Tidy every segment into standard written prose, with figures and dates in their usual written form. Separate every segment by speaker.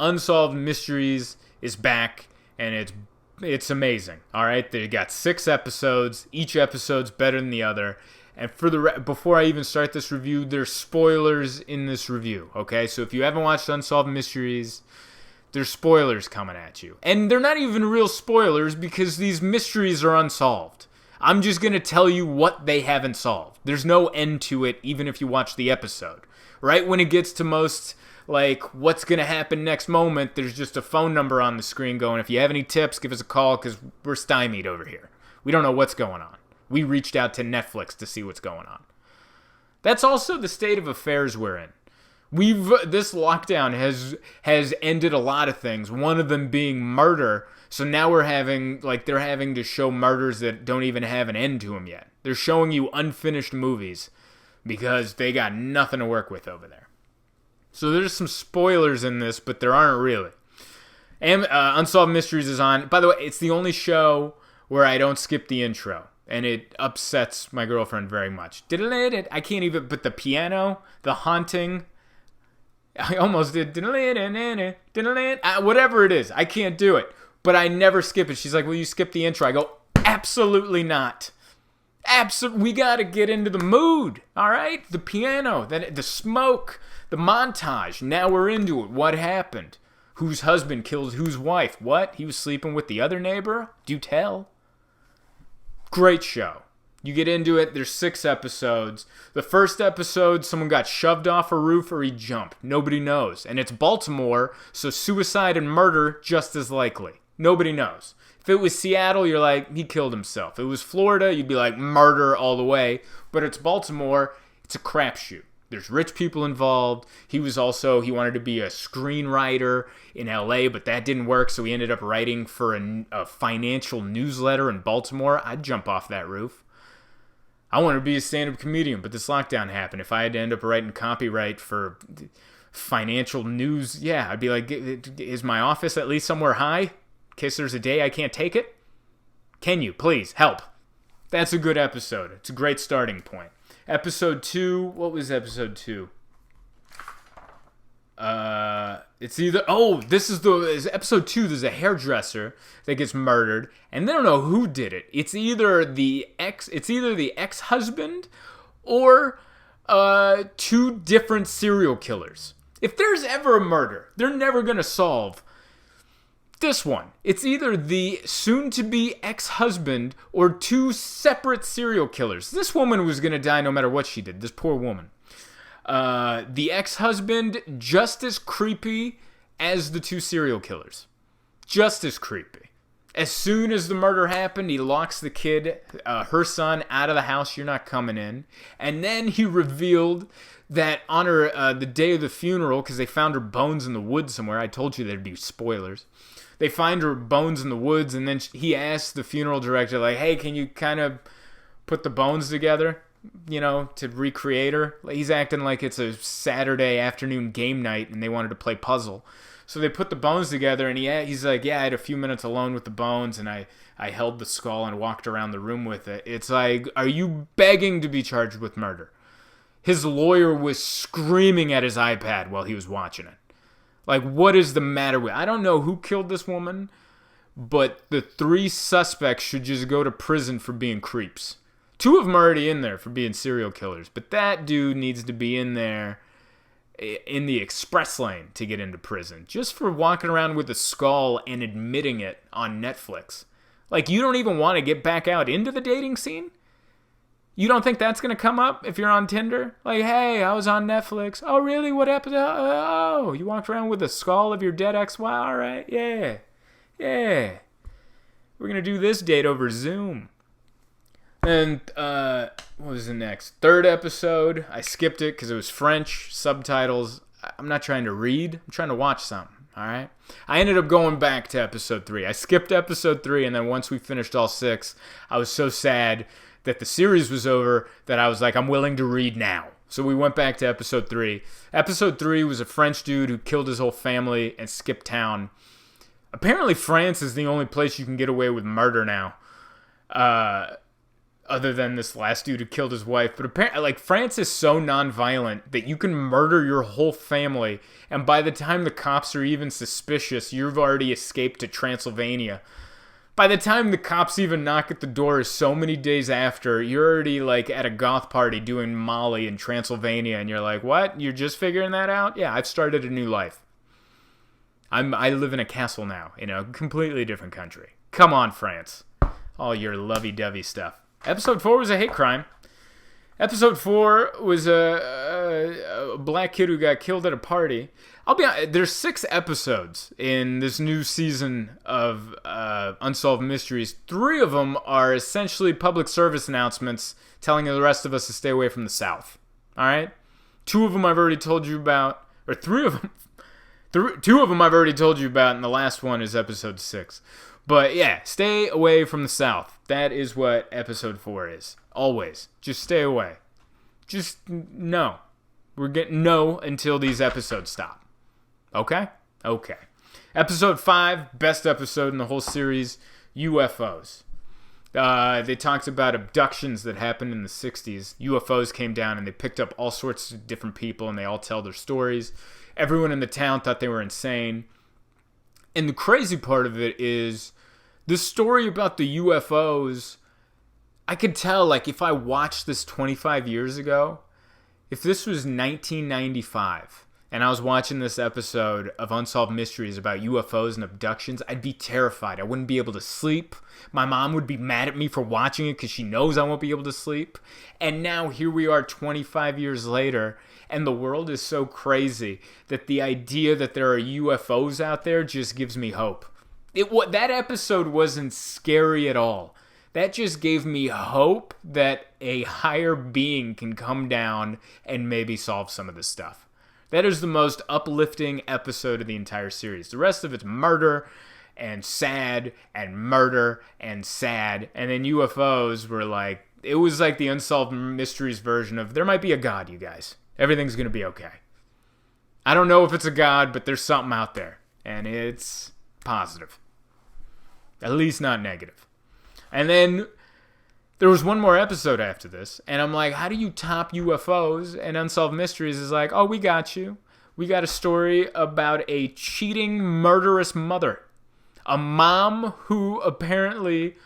Speaker 1: Unsolved Mysteries is back, and it's amazing. All right, they got 6 episodes. Each episode's better than the other. And before I even start this review, there's spoilers in this review. Okay, so if you haven't watched Unsolved Mysteries, there's spoilers coming at you, and they're not even real spoilers because these mysteries are unsolved. I'm just gonna tell you what they haven't solved. There's no end to it, even if you watch the episode. Right when it gets to most, like, what's going to happen next moment, there's just a phone number on the screen going, if you have any tips, give us a call because we're stymied over here. We don't know what's going on. We reached out to Netflix to see what's going on. That's also the state of affairs we're in. This lockdown has ended a lot of things, one of them being murder. So now they're having to show murders that don't even have an end to them yet. They're showing you unfinished movies because they got nothing to work with over there. So there's some spoilers in this, but there aren't really. And Unsolved Mysteries is on. By the way, it's the only show where I don't skip the intro, and it upsets my girlfriend very much. I can't even, but the piano, the haunting, I almost did. Whatever it is, I can't do it, but I never skip it. She's like, will you skip the intro? I go, absolutely not. We got to get into the mood, all right? The piano, then the smoke, the montage. Now we're into it. What happened? Whose husband kills whose wife? What? He was sleeping with the other neighbor? Do tell. Great show. You get into it. There's 6 episodes. The first episode, someone got shoved off a roof or he jumped. Nobody knows. And it's Baltimore, so suicide and murder just as likely. Nobody knows. If it was Seattle, you're like, he killed himself. If it was Florida, you'd be like, murder all the way. But it's Baltimore. It's a crapshoot. There's rich people involved. He wanted to be a screenwriter in LA, but that didn't work, so he ended up writing for a financial newsletter in Baltimore. I'd jump off that roof. I wanted to be a stand-up comedian, but this lockdown happened. If I had to end up writing copyright for financial news, yeah, I'd be like, is my office at least somewhere high? In case there's a day I can't take it? Can you, please, help? That's a good episode. It's a great starting point. Episode 2, what was episode 2? It's either, this is episode 2, there's a hairdresser that gets murdered, and they don't know who did it. It's either the ex-husband or 2 different serial killers. If there's ever a murder, they're never going to solve this one. It's either the soon-to-be ex-husband or 2 separate serial killers. This woman was going to die no matter what she did. This poor woman. The ex-husband, just as creepy as the 2 serial killers. Just as creepy. As soon as the murder happened, he locks the kid, her son, out of the house. You're not coming in. And then he revealed that on the day of the funeral, because they found her bones in the woods somewhere. I told you there'd be spoilers. They find her bones in the woods, and then he asks the funeral director, like, hey, can you kind of put the bones together, to recreate her? He's acting like it's a Saturday afternoon game night, and they wanted to play puzzle. So they put the bones together, and he's like, yeah, I had a few minutes alone with the bones, and I held the skull and walked around the room with it. It's like, are you begging to be charged with murder? His lawyer was screaming at his iPad while he was watching it. Like, what is the matter with... I don't know who killed this woman, but the 3 suspects should just go to prison for being creeps. 2 of them are already in there for being serial killers, but that dude needs to be in there in the express lane to get into prison, just for walking around with a skull and admitting it on Netflix. Like, you don't even want to get back out into the dating scene? You don't think that's going to come up if you're on Tinder? Like, hey, I was on Netflix. Oh, really? What episode? Oh, you walked around with the skull of your dead ex-wife? All right, yeah. We're going to do this date over Zoom. And, what was the next? 3rd episode. I skipped it because it was French, subtitles. I'm not trying to read. I'm trying to watch something, all right? I ended up going back to episode 3. I skipped episode 3, and then once we finished all 6, I was so sad that the series was over that I was like, I'm willing to read now. So we went back to episode 3. Episode 3 was a French dude who killed his whole family and skipped town. Apparently France is the only place you can get away with murder now. other than this last dude who killed his wife. But apparently, like, France is so nonviolent that you can murder your whole family, and by the time the cops are even suspicious, you've already escaped to Transylvania. By the time the cops even knock at the door so many days after, you're already, like, at a goth party doing Molly in Transylvania, and you're like, what? You're just figuring that out? Yeah, I've started a new life. I live in a castle now, in a completely different country. Come on, France. All your lovey-dovey stuff. Episode 4 was a hate crime. Episode 4 was a black kid who got killed at a party. I'll be honest, there's 6 episodes in this new season of Unsolved Mysteries. 3 of them are essentially public service announcements telling the rest of us to stay away from the South. All right? 2 of them I've already told you about, or 3 of them. 2 of them I've already told you about, and the last one is episode 6. But yeah, stay away from the South. That is what episode 4 is. Always. Just stay away. Just no. We're getting no until these episodes stop. Okay? Okay. Episode 5, best episode in the whole series, UFOs. They talked about abductions that happened in the 60s. UFOs came down and they picked up all sorts of different people and they all tell their stories. Everyone in the town thought they were insane. And the crazy part of it is the story about the UFOs, I could tell, like, if I watched this 25 years ago, if this was 1995 and I was watching this episode of Unsolved Mysteries about UFOs and abductions, I'd be terrified. I wouldn't be able to sleep. My mom would be mad at me for watching it because she knows I won't be able to sleep. And now here we are 25 years later, and the world is so crazy that the idea that there are UFOs out there just gives me hope. That episode wasn't scary at all. That just gave me hope that a higher being can come down and maybe solve some of this stuff. That is the most uplifting episode of the entire series. The rest of it's murder and sad and murder and sad. And then UFOs were like, it was like the Unsolved Mysteries version of, there might be a God, you guys. Everything's going to be okay. I don't know if it's a God, but there's something out there. And it's positive. At least not negative. And then there was one more episode after this. And I'm like, how do you top UFOs? And Unsolved Mysteries is like, oh, we got you. We got a story about a cheating, murderous mother. A mom who apparently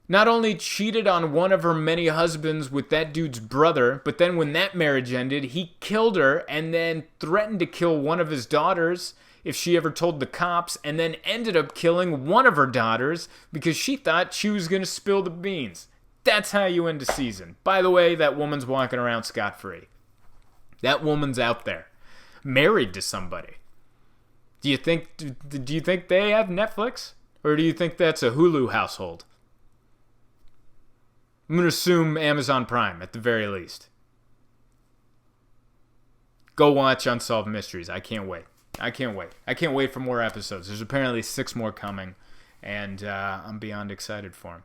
Speaker 1: not only cheated on one of her many husbands with that dude's brother, but then when that marriage ended, he killed her and then threatened to kill one of his daughters if she ever told the cops, and then ended up killing one of her daughters because she thought she was going to spill the beans. That's how you end a season. By the way, that woman's walking around scot-free. That woman's out there, married to somebody. Do you think they have Netflix? Or do you think that's a Hulu household? I'm going to assume Amazon Prime at the very least. Go watch Unsolved Mysteries. I can't wait. I can't wait for more episodes. There's apparently 6 more coming, and I'm beyond excited for them.